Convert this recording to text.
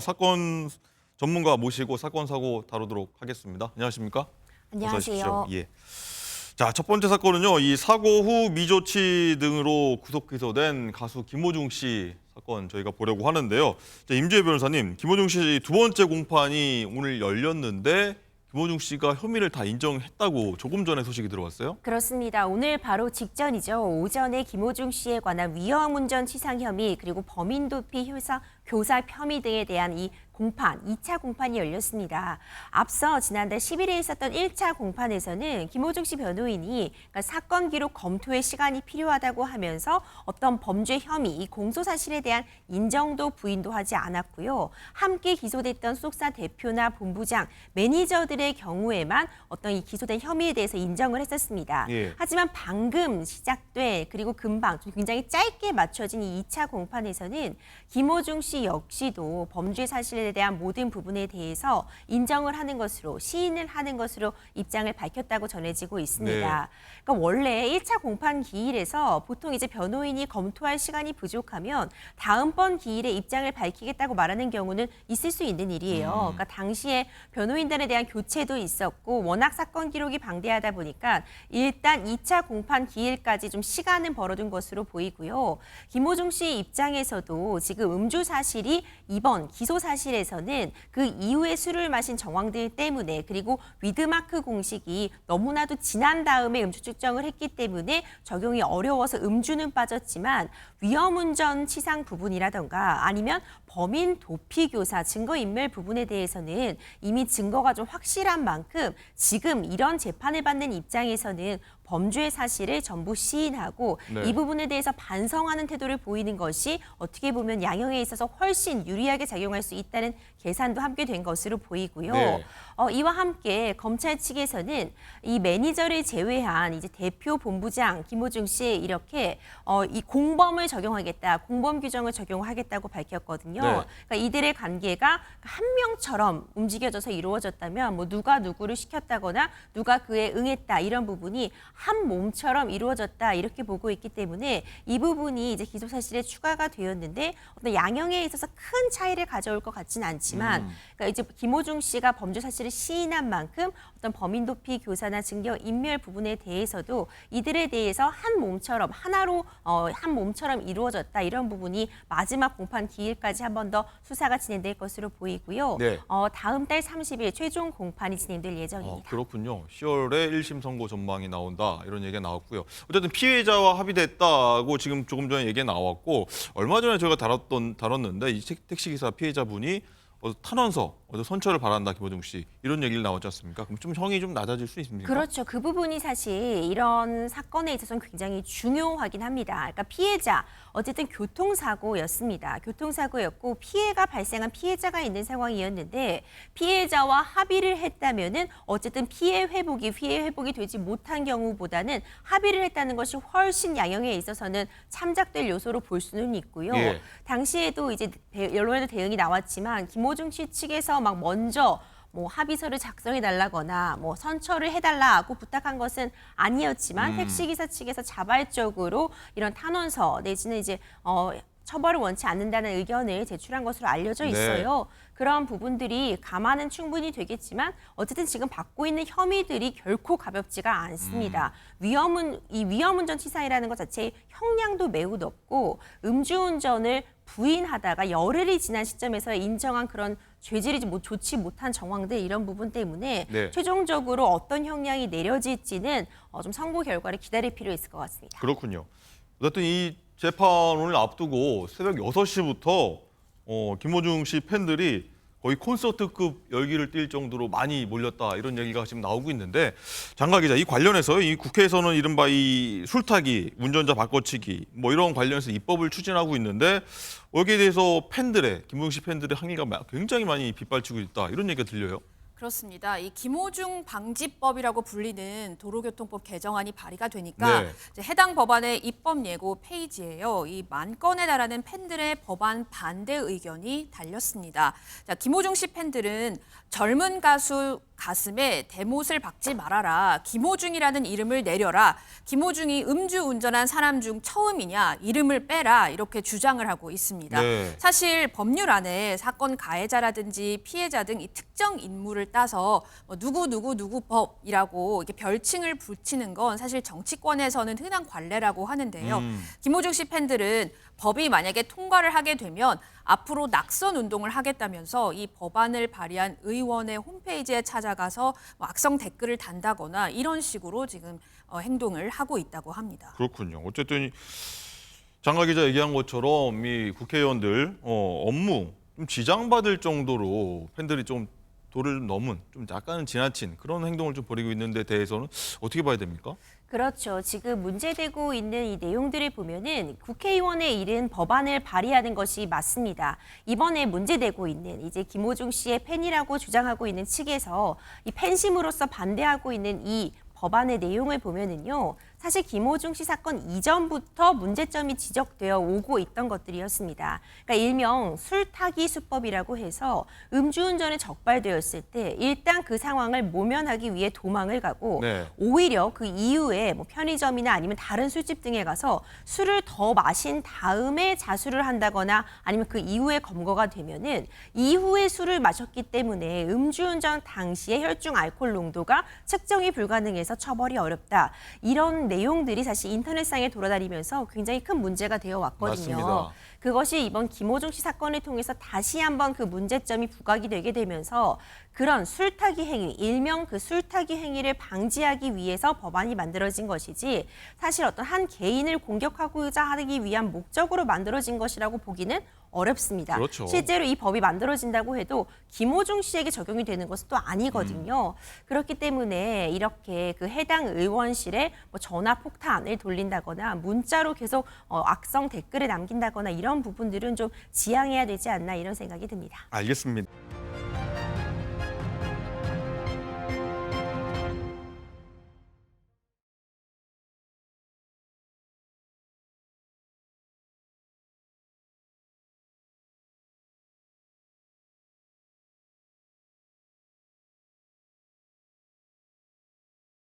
사건 전문가 모시고 사건 사고 다루도록 하겠습니다. 안녕하십니까? 안녕하세요. 예. 자, 첫 번째 사건은요. 이 사고 후 미조치 등으로 구속 기소된 가수 김호중 씨 사건 저희가 보려고 하는데요. 자, 임주혜 변호사님, 김호중 씨 두 번째 공판이 오늘 열렸는데 김호중 씨가 혐의를 다 인정했다고 조금 전에 소식이 들어왔어요? 그렇습니다. 오늘 바로 직전이죠. 오전에 김호중 씨에 관한 위험운전 치상 혐의 그리고 범인 도피 교사 혐의 등에 대한 이 공판, 2차 공판이 열렸습니다. 앞서 지난달 10일에 있었던 1차 공판에서는 김호중 씨 변호인이 그러니까 사건 기록 검토에 시간이 필요하다고 하면서 어떤 범죄 혐의, 이 공소 사실에 대한 인정도 부인도 하지 않았고요. 함께 기소됐던 소속사 대표나 본부장, 매니저들의 경우에만 어떤 이 기소된 혐의에 대해서 인정을 했었습니다. 예. 하지만 방금 시작돼 그리고 금방 굉장히 짧게 맞춰진 이 2차 공판에서는 김호중 씨 역시도 범죄 사실에 대한 모든 부분에 대해서 인정을 하는 것으로 시인을 하는 것으로 입장을 밝혔다고 전해지고 있습니다. 네. 그러니까 원래 1차 공판 기일에서 보통 이제 변호인이 검토할 시간이 부족하면 다음번 기일에 입장을 밝히겠다고 말하는 경우는 있을 수 있는 일이에요. 그러니까 당시에 변호인단에 대한 교체도 있었고 워낙 사건 기록이 방대하다 보니까 일단 2차 공판 기일까지 좀 시간은 벌어둔 것으로 보이고요. 김호중 씨 입장에서도 지금 음주 사실이 이번 기소 사실에서는 그 이후에 술을 마신 정황들 때문에 그리고 위드마크 공식이 너무나도 지난 다음에 음주 측정을 했기 때문에 적용이 어려워서 음주는 빠졌지만 위험운전 치상 부분이라던가 아니면 범인 도피 교사 증거인멸 부분에 대해서는 이미 증거가 좀 확실한 만큼 지금 이런 재판을 받는 입장에서는 범죄 사실을 전부 시인하고 네. 이 부분에 대해서 반성하는 태도를 보이는 것이 어떻게 보면 양형에 있어서 훨씬 유리하게 작용할 수 있다는 계산도 함께 된 것으로 보이고요. 네. 이와 함께 검찰 측에서는 이 매니저를 제외한 이제 대표 본부장 김호중 씨 이렇게 이 공범을 적용하겠다, 공범 규정을 적용하겠다고 밝혔거든요. 네. 그러니까 이들의 관계가 한 명처럼 움직여져서 이루어졌다면 뭐 누가 누구를 시켰다거나 누가 그에 응했다 이런 부분이 한 몸처럼 이루어졌다 이렇게 보고 있기 때문에 이 부분이 이제 기소 사실에 추가가 되었는데 어떤 양형에 있어서 큰 차이를 가져올 것 같지는 않지만 그러니까 이제 김호중 씨가 범죄 사실을 시인한 만큼 어떤 범인 도피 교사나 증거 인멸 부분에 대해서도 이들에 대해서 한 몸처럼 하나로 한 몸처럼 이루어졌다 이런 부분이 마지막 공판 기일까지 한 번 더 수사가 진행될 것으로 보이고요. 네. 다음 달 30일 최종 공판이 진행될 예정입니다. 그렇군요. 10월에 1심 선고 전망이 나온다 이런 얘기가 나왔고요. 어쨌든 피해자와 합의됐다고 지금 조금 전에 얘기가 나왔고 얼마 전에 저희가 다뤘는데 이 택시기사 피해자분이 탄원서, 선처를 바란다 김호중 씨 이런 얘기를 나왔지 않습니까? 그럼 좀 형이 좀 낮아질 수 있습니까? 그렇죠. 그 부분이 사실 이런 사건에 있어서는 굉장히 중요하긴 합니다. 그러니까 피해자, 어쨌든 교통사고였습니다. 교통사고였고 피해가 발생한 피해자가 있는 상황이었는데 피해자와 합의를 했다면은 어쨌든 피해 회복이 되지 못한 경우보다는 합의를 했다는 것이 훨씬 양형에 있어서는 참작될 요소로 볼 수는 있고요. 예. 당시에도 이제 언론에도 대응이 나왔지만 김호중 씨 측에서 막 먼저 뭐 합의서를 작성해 달라거나 뭐 선처를 해달라고 부탁한 것은 아니었지만 택시기사 측에서 자발적으로 이런 탄원서 내지는 이제 처벌을 원치 않는다는 의견을 제출한 것으로 알려져 있어요. 그런 부분들이 감안은 충분히 되겠지만 어쨌든 지금 받고 있는 혐의들이 결코 가볍지가 않습니다. 위험운전 치사이라는 것 자체의 형량도 매우 높고 음주운전을 부인하다가 열흘이 지난 시점에서 인정한 그런 죄질이 좋지 못한 정황들 이런 부분 때문에 네. 최종적으로 어떤 형량이 내려질지는 좀 선고 결과를 기다릴 필요 있을 것 같습니다. 그렇군요. 어쨌든 이 재판을 앞두고 새벽 6시부터 김호중 씨 팬들이 거의 콘서트급 열기를 띨 정도로 많이 몰렸다 이런 얘기가 지금 나오고 있는데 장가 기자, 이 관련해서 이 국회에서는 이른바 이 술타기, 운전자 바꿔치기 뭐 이런 관련해서 입법을 추진하고 있는데 여기에 대해서 김호중 씨 팬들의 항의가 굉장히 많이 빗발치고 있다 이런 얘기가 들려요. 그렇습니다. 이 김호중 방지법이라고 불리는 도로교통법 개정안이 발의가 되니까 네. 이제 해당 법안의 입법 예고 페이지에요. 이 10,000건에 달하는 팬들의 법안 반대 의견이 달렸습니다. 자, 김호중 씨 팬들은 젊은 가수 가슴에 대못을 박지 말아라. 김호중이라는 이름을 내려라. 김호중이 음주운전한 사람 중 처음이냐. 이름을 빼라. 이렇게 주장을 하고 있습니다. 네. 사실 법률 안에 사건 가해자라든지 피해자 등 이 특정 인물을 따서 뭐 누구 법이라고 이렇게 별칭을 붙이는 건 사실 정치권에서는 흔한 관례라고 하는데요. 김호중 씨 팬들은 법이 만약에 통과를 하게 되면 앞으로 낙선 운동을 하겠다면서 이 법안을 발의한 의원의 홈페이지에 찾아가서 뭐 악성 댓글을 단다거나 이런 식으로 지금 행동을 하고 있다고 합니다. 그렇군요. 어쨌든 장가 기자 얘기한 것처럼 이 국회의원들 업무 좀 지장받을 정도로 팬들이 좀 도를 넘은 좀 약간은 지나친 그런 행동을 좀 벌이고 있는 데 대해서는 어떻게 봐야 됩니까? 그렇죠. 지금 문제되고 있는 이 내용들을 보면은 국회의원의 일은 법안을 발의하는 것이 맞습니다. 이번에 문제되고 있는 이제 김호중 씨의 팬이라고 주장하고 있는 측에서 이 팬심으로서 반대하고 있는 이 법안의 내용을 보면은요. 사실 김호중 씨 사건 이전부터 문제점이 지적되어 오고 있던 것들이었습니다. 그러니까 일명 술타기 수법이라고 해서 음주운전에 적발되었을 때 일단 그 상황을 모면하기 위해 도망을 가고 네. 오히려 그 이후에 뭐 편의점이나 아니면 다른 술집 등에 가서 술을 더 마신 다음에 자수를 한다거나 아니면 그 이후에 검거가 되면은 이후에 술을 마셨기 때문에 음주운전 당시의 혈중 알코올 농도가 측정이 불가능해서 처벌이 어렵다. 이런 내용들이 사실 인터넷상에 돌아다니면서 굉장히 큰 문제가 되어 왔거든요. 맞습니다. 그것이 이번 김호중 씨 사건을 통해서 다시 한번 그 문제점이 부각이 되게 되면서 그런 술타기 행위, 일명 그 술타기 행위를 방지하기 위해서 법안이 만들어진 것이지 사실 어떤 한 개인을 공격하고자 하기 위한 목적으로 만들어진 것이라고 보기는 어렵습니다. 그렇죠. 실제로 이 법이 만들어진다고 해도 김호중 씨에게 적용이 되는 것은 또 아니거든요. 그렇기 때문에 이렇게 그 해당 의원실에 뭐 전화 폭탄을 돌린다거나 문자로 계속 악성 댓글을 남긴다거나 이런 부분들은 좀 지양해야 되지 않나 이런 생각이 듭니다. 알겠습니다.